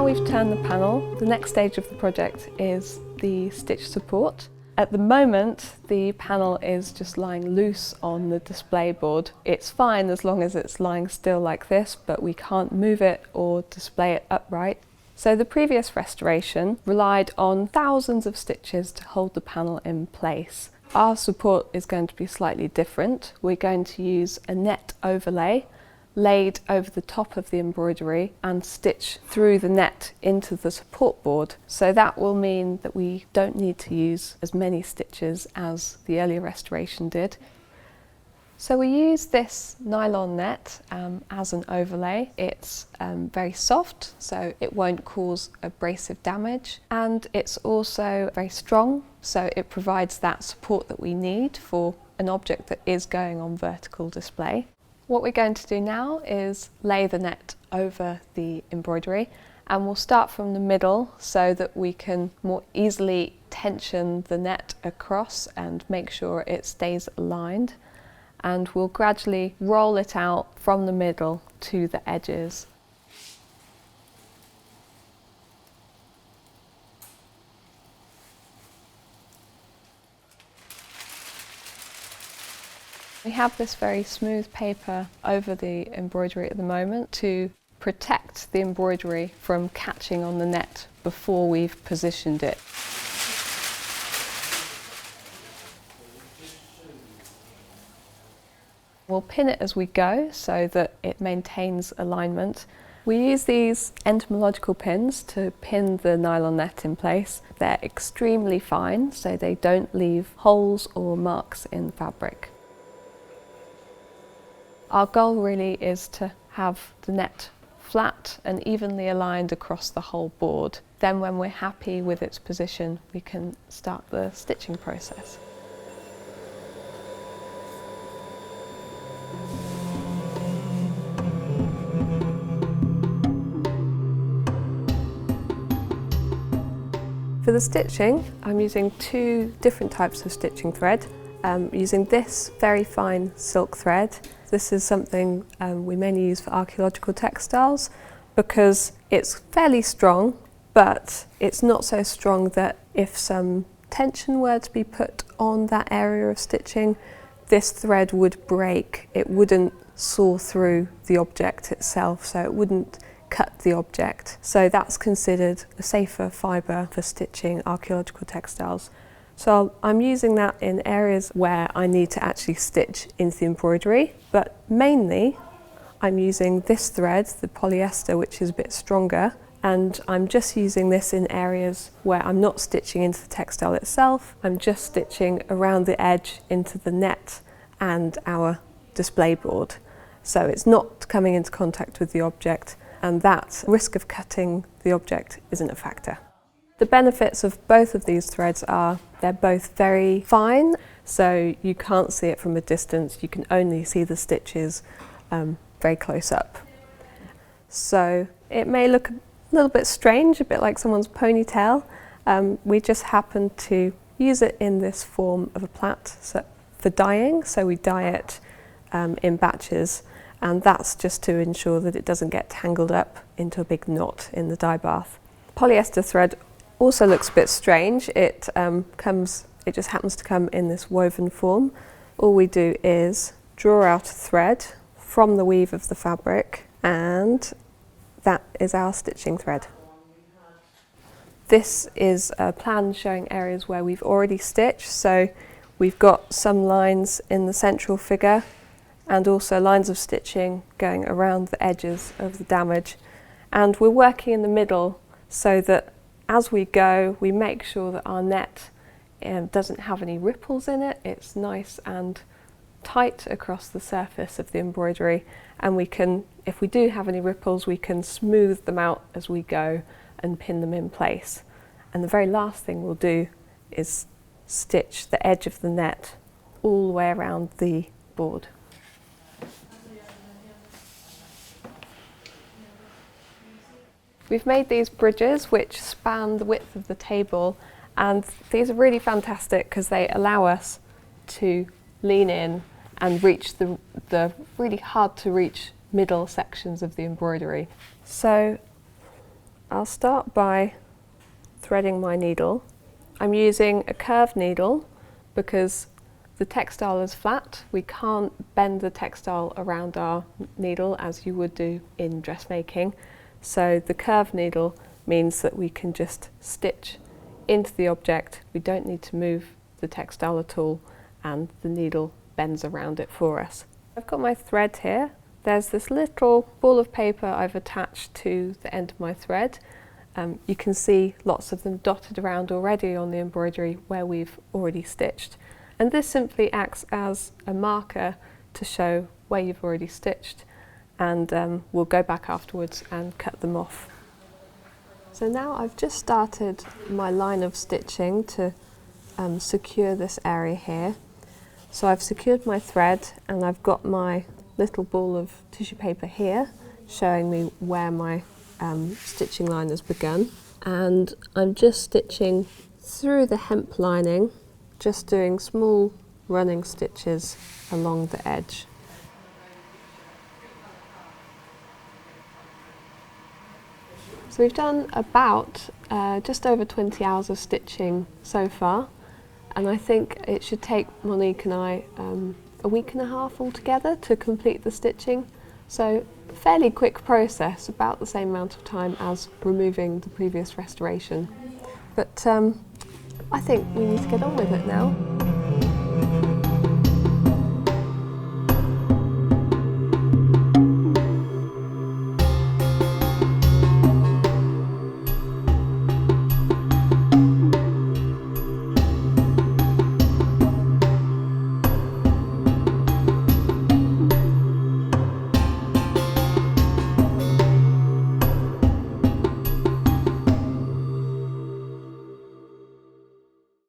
Now we've turned the panel, the next stage of the project is the stitch support. At the moment, the panel is just lying loose on the display board. It's fine as long as it's lying still like this, but we can't move it or display it upright. So the previous restoration relied on thousands of stitches to hold the panel in place. Our support is going to be slightly different. We're going to use a net overlay laid over the top of the embroidery and stitch through the net into the support board. So that will mean that we don't need to use as many stitches as the earlier restoration did. So we use this nylon net as an overlay. It's very soft, so it won't cause abrasive damage, and it's also very strong, so it provides that support that we need for an object that is going on vertical display. What we're going to do now is lay the net over the embroidery, and we'll start from the middle so that we can more easily tension the net across and make sure it stays aligned. And we'll gradually roll it out from the middle to the edges. We have this very smooth paper over the embroidery at the moment to protect the embroidery from catching on the net before we've positioned it. We'll pin it as we go so that it maintains alignment. We use these entomological pins to pin the nylon net in place. They're extremely fine, so they don't leave holes or marks in the fabric. Our goal really is to have the net flat and evenly aligned across the whole board. Then when we're happy with its position, we can start the stitching process. For the stitching, I'm using two different types of stitching thread. Using this very fine silk thread. This is something we mainly use for archaeological textiles because it's fairly strong, but it's not so strong that if some tension were to be put on that area of stitching, this thread would break. It wouldn't saw through the object itself, so it wouldn't cut the object. So that's considered a safer fibre for stitching archaeological textiles. So I'm using that in areas where I need to actually stitch into the embroidery, but mainly I'm using this thread, the polyester, which is a bit stronger, and I'm just using this in areas where I'm not stitching into the textile itself. I'm just stitching around the edge into the net and our display board. So it's not coming into contact with the object, and that risk of cutting the object isn't a factor. The benefits of both of these threads are they're both very fine, so you can't see it from a distance, you can only see the stitches very close up. So it may look a little bit strange, a bit like someone's ponytail. We just happen to use it in this form of a plait for dyeing, so we dye it in batches, and that's just to ensure that it doesn't get tangled up into a big knot in the dye bath. Polyester thread also looks a bit strange. It just happens to come in this woven form. All we do is draw out a thread from the weave of the fabric, and that is our stitching thread. This is a plan showing areas where we've already stitched, so we've got some lines in the central figure and also lines of stitching going around the edges of the damage. And we're working in the middle so that as we go, we make sure that our net doesn't have any ripples in it. It's nice and tight across the surface of the embroidery, and we can, if we do have any ripples, we can smooth them out as we go and pin them in place. And the very last thing we'll do is stitch the edge of the net all the way around the board. We've made these bridges which span the width of the table, and these are really fantastic because they allow us to lean in and reach the really hard to reach middle sections of the embroidery. So I'll start by threading my needle. I'm using a curved needle because the textile is flat. We can't bend the textile around our needle as you would do in dressmaking. So the curved needle means that we can just stitch into the object. We don't need to move the textile at all, and the needle bends around it for us. I've got my thread here. There's this little ball of paper I've attached to the end of my thread. You can see lots of them dotted around already on the embroidery where we've already stitched. And this simply acts as a marker to show where you've already stitched, and we'll go back afterwards and cut them off. So now I've just started my line of stitching to secure this area here. So I've secured my thread and I've got my little ball of tissue paper here showing me where my stitching line has begun, and I'm just stitching through the hemp lining, just doing small running stitches along the edge. So we've done about just over 20 hours of stitching so far, and I think it should take Monique and I a week and a half altogether to complete the stitching. So fairly quick process, about the same amount of time as removing the previous restoration. But I think we need to get on with it now.